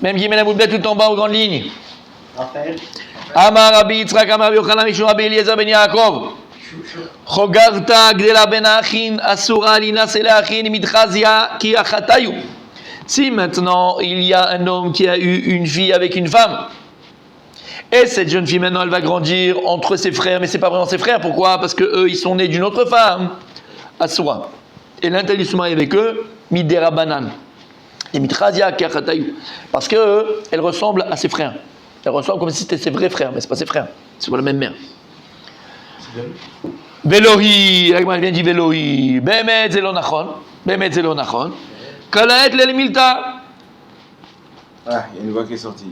Même Guillemets la Moudbet tout en bas aux grandes lignes. Raphaël. Amar Rabbi Yitzchak, Amar Rabbi Yochanan, Mishum Rabbi Eliezer ben Yaakov. Chogarta gdela ben achin, asura linas ele achin, mitchazia ki achatayu. Si maintenant il y a un homme qui a eu une fille avec une femme, et cette jeune fille maintenant elle va grandir entre ses frères, mais c'est pas vraiment ses frères, pourquoi? Parce que eux ils sont nés d'une autre femme, asura. Et l'interdit de se marier avec eux, midera banan. Et mitchazia ki achatayu. Parce que elle ressemble à ses frères. Elle ressemble comme si c'était ses vrais frères, mais c'est pas ses frères, c'est pas la même mère. Velohi, elle vient dire Velohi, Bemet zelo nachon, Bemet zelo nachon, Kalaet l'elimilta. Ah, il y a une voix qui est sortie.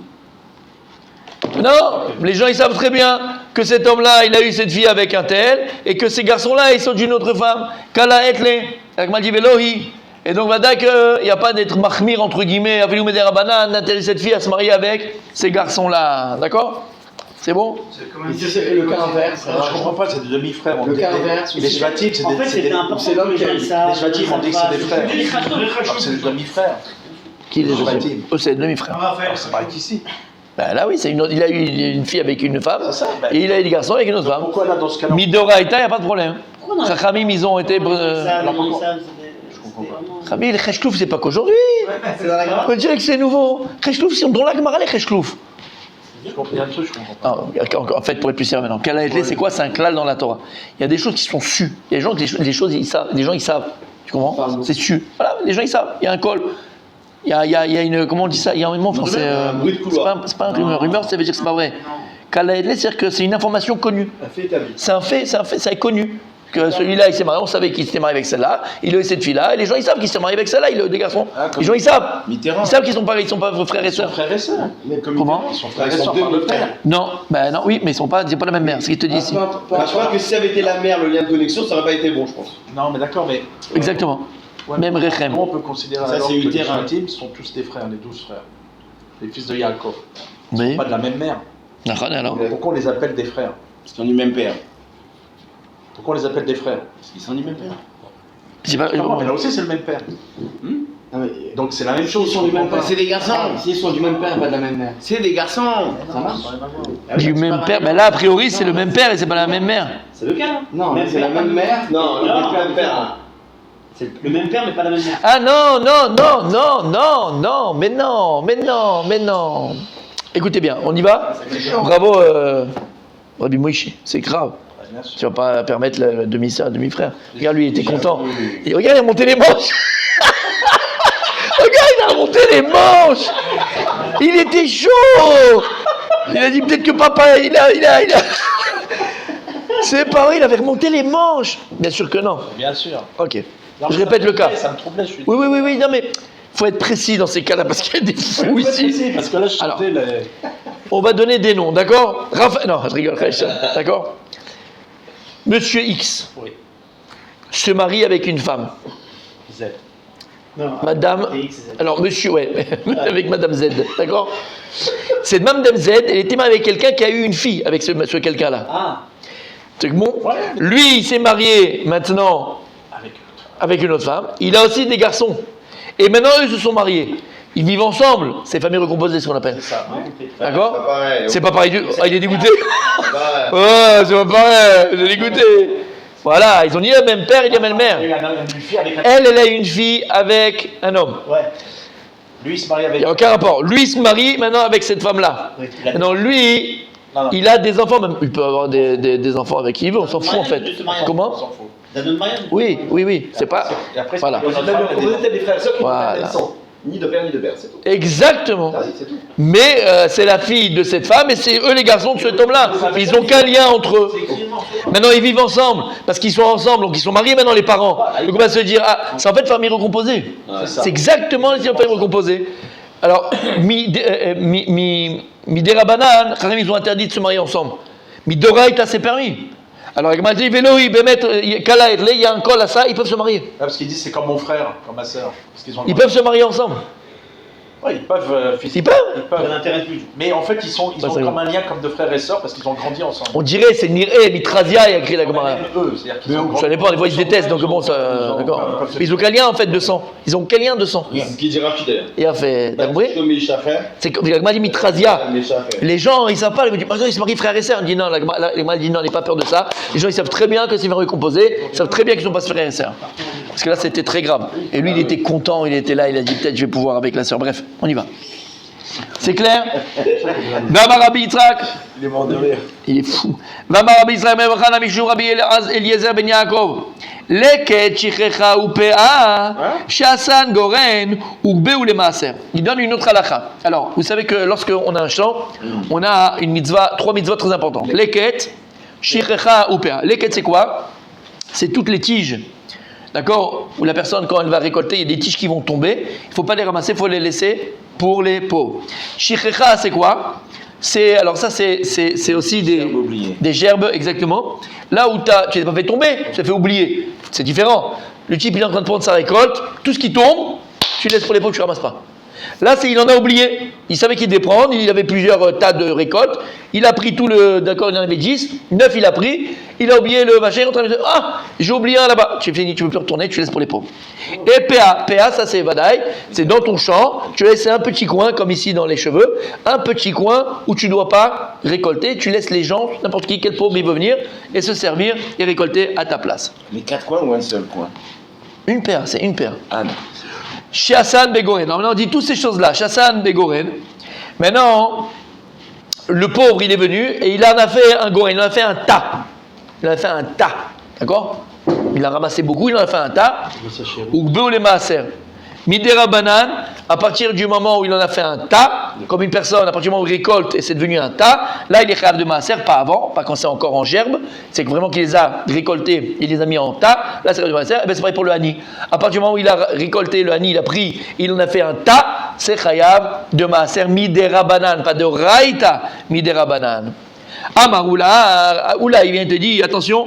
Non, les gens ils savent très bien que cet homme-là, il a eu cette fille avec un tel, et que ces garçons-là, ils sont d'une autre femme. Kalaet le, elle m'a dit Velohi. Et donc, voilà qu'il n'y a pas d'être mahmir, entre guillemets, Avelou Meder Rabanan, d'interdire cette fille à se marier avec ces garçons-là. D'accord? C'est bon? C'est le cas inverse. Je comprends pas, c'est des demi-frères. Le cas inverse. Les Shvatim, c'est En fait, c'était important. c'est l'homme qui a. Les Shvatim, on dit que c'est des frères. frères. C'est des demi-frères. Qui les Shvatim. eux, c'est le demi-frère. C'est pareil qu'ici. Ben là, oui, il a eu une fille avec une femme, C'est ça, ben. et il a eu des garçons avec une autre femme. Pourquoi là, dans ce cas-là? Midoraïta, il n'y a pas de problème. Chachamim, ils ont été. Rabbi, les Cheshklouf, c'est pas qu'aujourd'hui. C'est dans la On peut dire que c'est nouveau. Cheshklouf, c'est dans la Gemara, les Cheshklouf. Il y a un truc, je comprends pas. En fait, pour être plus sérieux maintenant, Kalaetle, c'est quoi? C'est un klal dans la Torah. Il y a des choses qui sont sues. Il y a des gens les choses, ils savent. Les gens, ils savent. Tu comprends? C'est su. Voilà, les gens, ils savent. Il y a un col. Il y a une. Comment on dit ça? Il y a un mot français. Un bruit de couloir. C'est pas un rumeur. Rumeur, ça veut dire que c'est pas vrai. Kalaetle, c'est-à-dire que c'est une information connue. Un fait établi. C'est un fait, ça est connu. Que celui-là, il s'est marié, on savait qu'il s'était marié avec celle-là, il a eu cette fille-là, et les gens, ils savent qu'il s'est marié avec celle-là, il a eu des garçons. Les gens, ils savent. Mitterrand. Ils savent qu'ils sont pas frères et sœurs. Frères et sœurs. Comment? Ils sont frères et sœurs par le père. Non, ben non, oui, mais ils sont pas la même mère, c'est ce qu'il te dit ici. Je crois que si ça avait été la mère, le lien de connexion, ça n'aurait pas été bon, je pense. Non, mais d'accord, mais. Exactement. Même Rechem. On peut considérer Ça, alors c'est que les utérin. Shvatim sont tous des frères, les 12 frères. Les fils de Yaakov. Ils Oui. sont pas de la même mère. D'accord, alors. Pourquoi on les appelle des frères? Parce qu'ils sont du même père. Pourquoi on les appelle des frères? Parce qu'ils sont du même père. C'est pas. Mais là aussi, c'est le même père. Donc c'est la même chose. Ils sont du même père. C'est des garçons. S'ils sont du même père, pas de la même mère. C'est des garçons. Ça marche. Du même père, ben là, a priori, c'est le même père et c'est pas la même mère. C'est le cas. Non, mais c'est la même mère. Non, le même père. C'est le même père, mais pas la même mère. Ah non, non, non, non, non, non, mais non, mais non, mais non. Écoutez bien, on y va? Bravo, Rabbi Moïchi, c'est grave. Tu vas pas permettre la demi-sœur, demi-frère. Regarde, lui, il était content. Et regarde, il a monté les manches. Regarde, il a monté les manches. Il était chaud. Il a dit peut-être que papa, il a... C'est pareil, il avait remonté les manches. Bien sûr que non. Bien sûr. Ok. Je répète le cas. Ça me troublait, je suis. Oui, non mais faut être précis dans ces cas-là parce qu'il y a des fous ici. Parce que là, je Alors, chantais les. on va donner des noms, d'accord? Non, je rigole, d'accord? Monsieur X Oui. se marie avec une femme. Z. Madame. Alors, monsieur, ouais, avec Madame Z, d'accord? Cette Madame Z, elle était mariée avec quelqu'un qui a eu une fille avec ce quelqu'un-là. Ah. C'est que bon, lui, il s'est marié maintenant avec une autre femme. Il a aussi des garçons. Et maintenant, eux se sont mariés. Ils vivent ensemble. C'est famille recomposée, ce qu'on appelle. C'est ça. D'accord? C'est pas pareil. C'est pas pareil du tout. Ah, il est dégoûté. Ouais. Ouais, c'est pas pareil. Il est dégoûté. Voilà, ils ont ni le même père, ni la même mère. Elle a une fille avec un homme. Ouais. Lui, il se marie Il avec. n'y a aucun rapport. Lui, il se marie maintenant avec cette femme-là. Oui, Maintenant, lui, Non. il a des enfants. Même. Il peut avoir des enfants avec qui il veut. On s'en fout, en fait. Comment? On s'en fout. T'as donné mariage? Oui. C'est pas. Et après, Voilà. On était des frères et sœurs qui n'ont pas Voilà. le même sang. Ni de père ni de père, c'est tout. Exactement. Ah oui, c'est tout. Mais c'est la fille de cette femme et c'est eux les garçons de cet homme-là. Ils n'ont qu'un lien entre eux. Maintenant ils vivent ensemble parce qu'ils sont ensemble, donc ils sont mariés maintenant les parents. Donc on va se dire, ah, c'est en fait famille recomposée. C'est exactement les familles recomposées. Alors, Midera Banan, ils ont interdit de se marier ensemble. Midoraïta, c'est permis. Alors, avec Maldi Veloï, Bemet, Kala et Lé, il y a un col à ça, ils peuvent se marier. Parce qu'ils disent c'est comme mon frère, comme ma soeur. Ils peuvent se marier ensemble. Ouais, ils peuvent. Ils peuvent. Ça n'intéresse plus. Mais en fait, ils ont c'est comme un lien comme de frères et sœurs parce qu'ils ont grandi ensemble. On dirait, c'est Niré, Mitrazia, il a écrit la Gemara. Même eux, c'est-à-dire qu'ils ont Ça dépend, des fois ils se détestent, donc bon, ça. D'accord. Mais ils ont quel lien en fait de sang? Ils ont quel lien de sang? C'est ce qu'il dit rapide d'ailleurs. Il a fait. T'as compris? C'est comme la Gemara dit Mitrazia. Méchafer. Les gens, ils savent pas, ils me disent, ils se marient frères et sœurs. On dit non, la Gemara dit non, n'aie pas peur de ça. Les gens, ils savent très bien que c'est une recomposé, ils savent très bien qu'ils sont pas frères et sœurs. Parce que là, c'était très grave. Et lui, il était content, il était là, il a dit peut-être je vais pouvoir avec la sœur. Bref, on y va. C'est clair? Vama Rabbi Yitzhak. Il est mort de rire. Il est fou. Vama Rabbi Yitzhak, Mevachan Amishur Rabbi Eliezer ben Yaakov. Leket Shichecha Upea, Shassan Goren, Ugbe ou les Maaser. Il donne une autre halakha. Alors, vous savez que lorsqu'on a un champ, on a une mitzvah, 3 mitzvahs très importantes. Leket, Shichecha Upea. Leket, c'est quoi? C'est toutes les tiges. D'accord? Où la personne, quand elle va récolter, il y a des tiges qui vont tomber. Il ne faut pas les ramasser, il faut les laisser pour les pauvres. Shichecha, c'est quoi? Alors ça, c'est aussi des gerbes, exactement. Là où tu n'as pas fait tomber, tu l'as fait oublier. C'est différent. Le type, il est en train de prendre sa récolte. Tout ce qui tombe, tu laisses pour les pauvres, tu ne ramasses pas. Là, il en a oublié. Il savait qu'il devait prendre. Il avait plusieurs tas de récoltes. Il a pris tout le... D'accord, il en avait 10. 9, il a pris. Il a oublié le machin. Il est en train de dire, ah, j'ai oublié un là-bas. Tu fini, tu ne peux plus retourner, tu laisses pour les pauvres. Et PA, ça c'est Vadaï. C'est dans ton champ. Tu laisses un petit coin, comme ici dans les cheveux. Un petit coin où tu ne dois pas récolter. Tu laisses les gens, n'importe qui, quel pauvre, il veut venir et se servir et récolter à ta place. Les 4 coins ou un seul coin? Une paire, c'est une paire. Ah non. Shassan Begoren. Alors maintenant on dit toutes ces choses-là. Shassan Begoren. Maintenant, le pauvre il est venu et il en a fait un goren, il en a fait un tas. Il en a fait un tas. D'accord? Il a ramassé beaucoup, il en a fait un tas. Ugbe les maaser. Midera banan, à partir du moment où il en a fait un tas, comme une personne, à partir du moment où il récolte et c'est devenu un tas, là il est khayaf de maaser, pas avant, pas quand c'est encore en gerbe, c'est que vraiment qu'il les a récoltés, il les a mis en tas, là c'est khayaf de maaser, et bien c'est pareil pour le hani. À partir du moment où il a récolté le hani, il a pris, il en a fait un tas, c'est khayaf de maaser, midera banan, pas de raïta, midera banan. Amaroula, oula, il vient te dire, attention,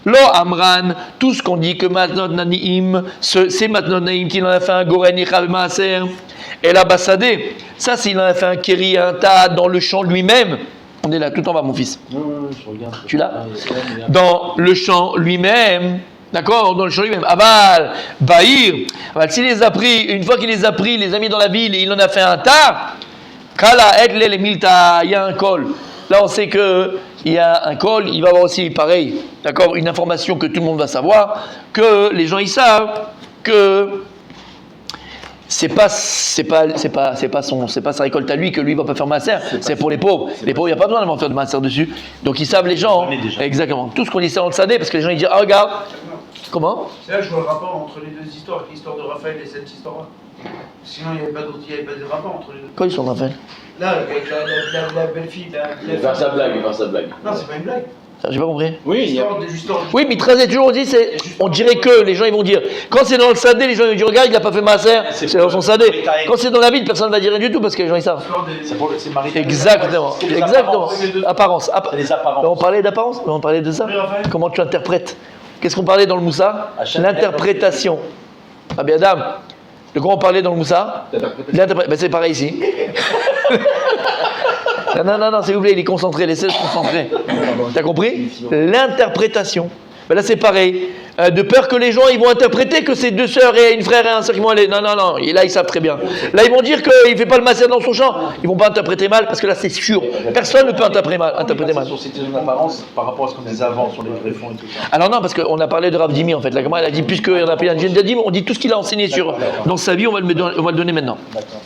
Lo Amran, tout ce qu'on dit que Matnot Naniim, c'est Matnot Naniim qui en a fait un Goren Yichav Maaser, et la Bassadé, ça s'il en a fait un Kéri, un tas dans le champ lui-même. On est là, tout en bas, mon fils. Je regarde. Tu l'as? Dans le champ lui-même. D'accord? Dans le champ lui-même. Aval, Bahir. Aval, s'il les a pris, une fois qu'il les a pris, les a mis dans la ville et il en a fait un tas, Kala, Edle, les Milta, il y a un col. Là, on sait qu'il y a un col, il va y avoir aussi, pareil, d'accord, une information que tout le monde va savoir, que les gens ils savent que c'est pas sa récolte à lui que lui va pas faire masser, c'est pour les pauvres. Les pauvres, il n'y a pas besoin d'avoir faire de masser dessus. Donc ils savent les gens, exactement. Tout ce qu'on dit c'est dans le sadé, parce que les gens ils disent ah regarde, comment? C'est là que je vois le rapport entre les deux histoires, l'histoire de Raphaël et cette histoire-là. Sinon il n'y avait pas de rapport entre les deux. Quoi ils sont en train de faire? Là, avec la belle-fille, Il va faire sa blague, il va faire sa blague. Non, c'est pas une blague. J'ai pas compris. Oui, Oui, mais très toujours on dit, on dirait que les gens ils vont dire, quand c'est dans le sadé, les gens ils vont dire regarde il a pas fait masser, c'est dans son sadé. Quand c'est dans la ville, personne ne va dire rien du tout parce que les gens ils savent. C'est Exactement, exactement. Apparence. C'est les apparences. On parlait d'apparence, on parlait de ça. Comment tu interprètes? Qu'est-ce qu'on parlait dans le Moussa? L'interprétation. Ah bien Adam, de quoi on parlait dans le Moussa? L'interprétation. Ben, c'est pareil ici. Non, s'il vous plaît, il est concentré, laissez-le se concentrer. T'as compris? L'interprétation. Ben là, c'est pareil. De peur que les gens ils vont interpréter que c'est deux sœurs et une frère et un sœur qui vont aller. Non. Et là, ils savent très bien. Là, ils vont dire qu'il ne fait pas le masser dans son champ. Ils ne vont pas interpréter mal parce que là, c'est sûr. Personne ne peut interpréter mal. C'était une apparence par rapport à ce qu'on disait avant sur les vrais fonds et tout ça. Alors non, parce qu'on a parlé de Rav Dimi en fait. La Gemara elle a dit, puisqu'on a appelé un Djindadim, on dit tout ce qu'il a enseigné dans sa vie, on va le donner maintenant. D'accord.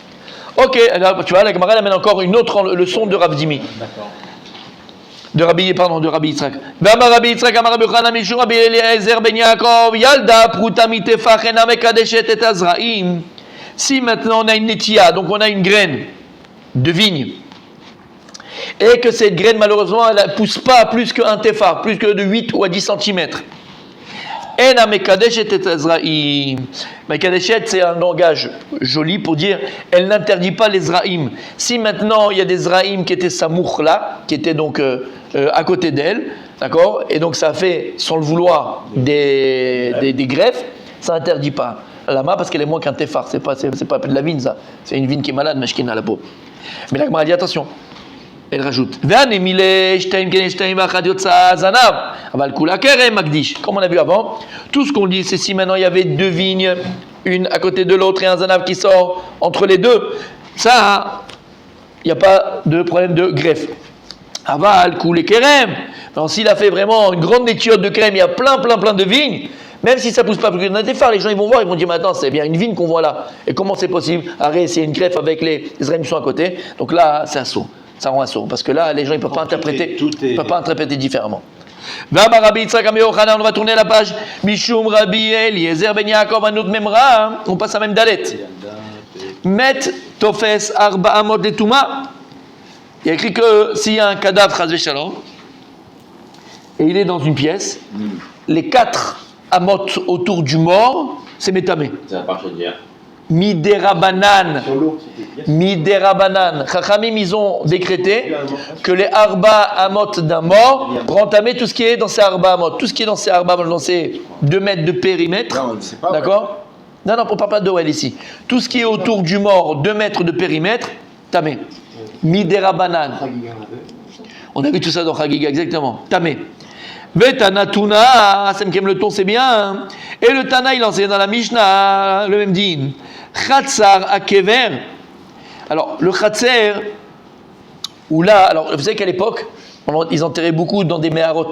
Ok, alors, tu vois, la Gemara elle amène encore une autre leçon de Rav Dimi. D'accord. De Rabbi Yitzhak. V'amar Rabbi Yitzhak, amar Rabbi Yochanan mishum Rabbi Eliezer ben Yaakov, yalda pruta mitefach ena mekadeshet et azraim. Si maintenant on a une netia, donc on a une graine de vigne, et que cette graine malheureusement elle ne pousse pas plus qu'un tefar, plus que de 8 ou à 10 cm. Ena mekadeshet et azraim. Mekadeshet c'est un langage joli pour dire elle n'interdit pas les zraim. Si maintenant il y a des zraim qui étaient samour là, qui étaient donc à côté d'elle, d'accord, et donc ça fait sans le vouloir des greffes, ça n'interdit pas. Lama, parce qu'elle est moins qu'un tefar. C'est pas de la vigne, ça. C'est une vigne qui est malade, meshkina, la peau. Mais la Gemara dit attention. Elle rajoute. Comme on a vu avant, tout ce qu'on dit, c'est si maintenant il y avait deux vignes, une à côté de l'autre et un zanav qui sort entre les deux, ça, il n'y a pas de problème de greffe. Aval, coule kerem. Donc s'il a fait vraiment une grande étude de crème, il y a plein de vignes, même si ça ne pousse pas plus que des phares, les gens ils vont voir, ils vont dire, mais attends, c'est bien une vigne qu'on voit là. Et comment c'est possible? Arrête, c'est une greffe avec les Israéliens qui sont à côté. Donc là, c'est un saut. Ça rend un saut. Parce que là, les gens ils ne peuvent pas interpréter. Ils peuvent pas interpréter différemment. On va tourner la page. Mishum Rabbi Eliezer Ben Yaakov Anut Memra. On passe à même Dalet. Met Tofes Arba Amot de Touma. Il y a écrit que s'il y a un cadavre, Chazvé Shalom, et il est dans une pièce, les 4 amot autour du mort, c'est métamé. C'est un parfait d'hier. Miderabanan. Chachamim, ils ont décrété que les arba amot d'un mort vont entamer tout ce qui est dans ces arba amot. Tout ce qui est dans ces arba amot, dans ces 2 mètres de périmètre. Non, c'est pas d'accord? Non, on ne parle pas de Well ici. Tout ce qui est autour du mort, 2 mètres de périmètre, tamé. Miderabanan. On a vu tout ça dans Chagiga, exactement. Tamé. Vetana Tuna, Semkem le ton c'est bien. Et le Tana il enseigne dans la Mishnah, le même din. Chatzar Akever. Alors le Chatzer, ou là, alors vous savez qu'à l'époque, ils enterraient beaucoup dans des méharot,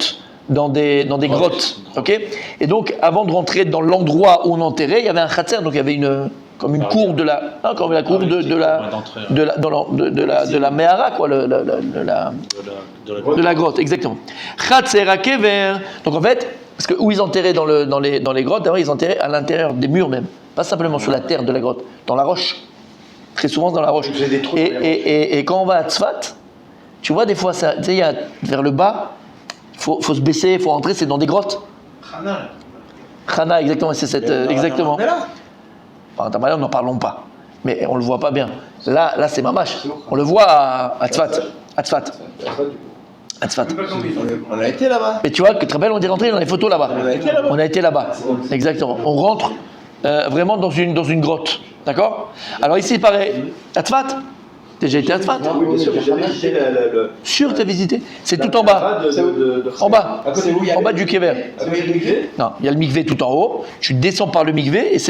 dans des grottes. Ok. Et donc avant de rentrer dans l'endroit où on enterrait, il y avait un Chatzer, donc il y avait comme une cour de la, comme la cour de la Mehara, quoi, de la grotte, exactement. Chatzera kever. Donc en fait, parce que où ils enterraient dans les grottes, d'abord ils enterraient à l'intérieur des murs même, pas simplement sur la terre de la grotte, dans la roche. Très souvent dans la roche. Et quand on va à Tzfat, tu vois des fois, tu sais, il y a vers le bas, faut se baisser, il faut rentrer, c'est dans des grottes. Chana, exactement, c'est cette, exactement. Par Tamalé, n'en parlons pas, mais on le voit pas bien. Là c'est mamash. On le voit à Tzfat. À Tzfat. On a été là-bas. Mais tu vois que très belle, on est rentré dans les photos là-bas. On a été là-bas. Exactement. On rentre vraiment dans une grotte. D'accord? Alors ici, pareil. À Tzfat. T'as déjà été à Tzfat? Oui, bien sûr, j'ai jamais visité le. Sûr, t'as visité? C'est tout en bas. En bas. En bas du Kéver. Non, il y a le mikvé tout en haut. Tu descends par le mikvé et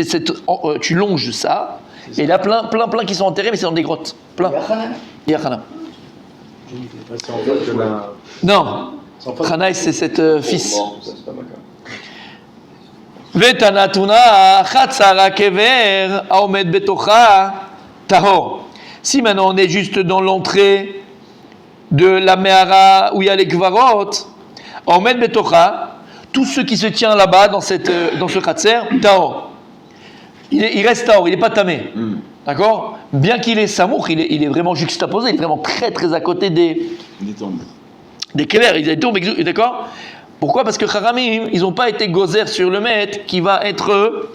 tu longes ça. Et il y a plein qui sont enterrés, mais c'est dans des grottes. Plein. Il y a Khana. Non. Khana, c'est cette fils. Vetanatuna chatzara kever aomed betocha tahor. Si maintenant on est juste dans l'entrée de la Mehara où il y a les Kvarot, aomed betocha, tout ce qui se tient là-bas dans ce Khatser, tahor. Il reste tahor, il n'est pas tamé. D'accord? Bien qu'il est samour, il est vraiment juxtaposé, il est vraiment très très à côté des tombes. Des kever, des tombes, d'accord? Pourquoi? Parce que Charamim, ils n'ont pas été gozer sur le maître qui va être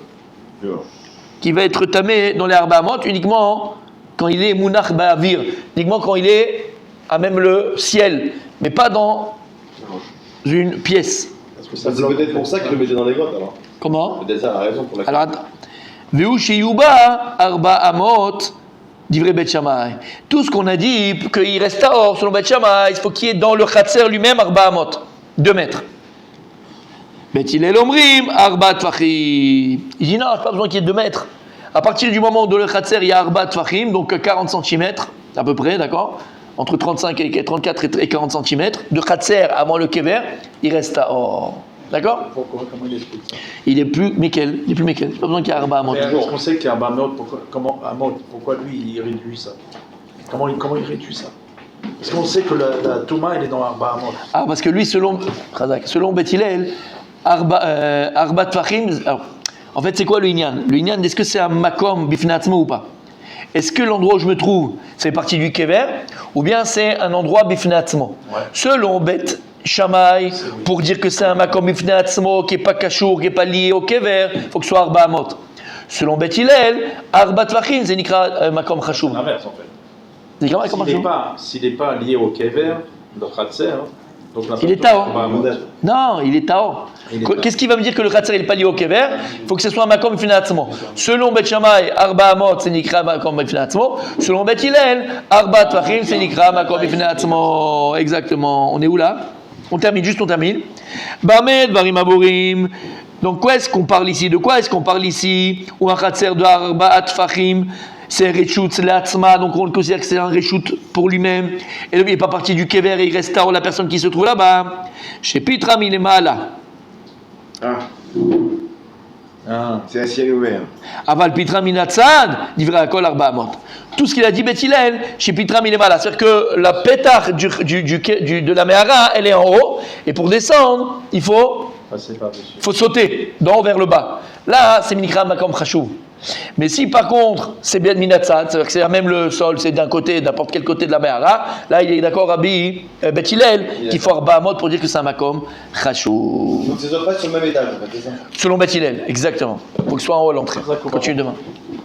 tamé dans les Arba Amot uniquement quand il est Mounach Ba'avir, uniquement quand il est à même le ciel, mais pas dans une pièce. C'est peut-être pour ça qu'ils le mettaient dans les grottes alors. Comment? Peut-être ça la raison pour laquelle. Alors, Veu Sheyuba Arba Amot d'Ivrei Bet Shammai. Tout ce qu'on a dit, qu'il reste à or selon Bet Shammai, il faut qu'il y ait dans le Khatser lui-même Arba Amot, 2 mètres. Bet Hillel Omrim Arba Tfachim. Il dit non, je n'ai pas besoin qu'il y ait 2 mètres. À partir du moment où dans le Khatser il y a Arba Tfachim, donc 40 cm à peu près, d'accord, entre 35 et 34 et 40 cm, de Khatser avant le Kever, il reste à or. D'accord? Pourquoi? Comment il explique ça? Il est plus Mekel. Il est plus Mekel. Pas besoin qu'il y ait Arba Amot. Est-ce qu'on sait qu'il y a Arba Amot? Pourquoi lui il réduit ça? Comment il réduit ça? Parce qu'on sait que la Touma elle est dans Arba Amot. Ah, parce que lui, selon Bet Hillel, Arba Tfachim. En fait, c'est quoi le Inyan? Le Inyan, est-ce que c'est un Makom Bifnatzmo ou pas? Est-ce que l'endroit où je me trouve, c'est partie du Kever, ou bien c'est un endroit Bifnatzmo? Selon Bet Shammai, pour dire que c'est un Makom Bifnatzmo qui n'est pas Kashour, qui n'est pas lié au Kever, il faut que ce soit Arba Amot. Selon Bet Hillel, Arba Tfachim, c'est Nikra Makom Chashuv. C'est l'inverse en fait. S'il n'est pas lié au Kever, le Khatser, Donc, la Il est photo, Tao. bah, Amot. Non, il est Tao. Il est Tao. Qu'est-ce qui va me dire que le Khatser il n'est pas lié au Kever? Il faut que ce soit un Makom Finatzmo. Selon Bet Shammai, Arba Amot, c'est Nikra Makom Finatzmo. Selon Bet Hillel, Arba Tvachim, c'est Nikra Makom Finatzmo. Exactement. On est où là? On termine. Bamed, Barim Aborim. Donc, quoi est-ce qu'on parle ici? De quoi est-ce qu'on parle ici? Ou un Khatser de Arba Tvachim, c'est un Reshut Latzma, donc on le considère que c'est un Reshut pour lui-même. Et donc il n'est pas parti du Kever et il reste Tao, la personne qui se trouve là-bas. Chez Pitra Minemala. C'est un ciel ouvert. Aval Pitra Minatzad, Divra Akol Arba Amot. Tout ce qu'il a dit Beth Hillel, chez Pitra Minemala. C'est-à-dire que la pétard de la Mehara, elle est en haut. Et pour descendre, il faut sauter d'en haut vers le bas. Là, c'est Minikra Makom Chashou. Mais si par contre c'est bien Minatzad, c'est-à-dire que c'est même le sol, c'est d'un côté, n'importe quel côté de la Mehara, là il est d'accord Rabbi Beth Hillel qu'il faut Arba Amot pour dire que c'est un Makom Chashou. Donc ces opérations sur le même étage, en fait, c'est ça? Selon Beth Hillel, exactement. Il faut que ce soit en haut à l'entrée. Continue demain.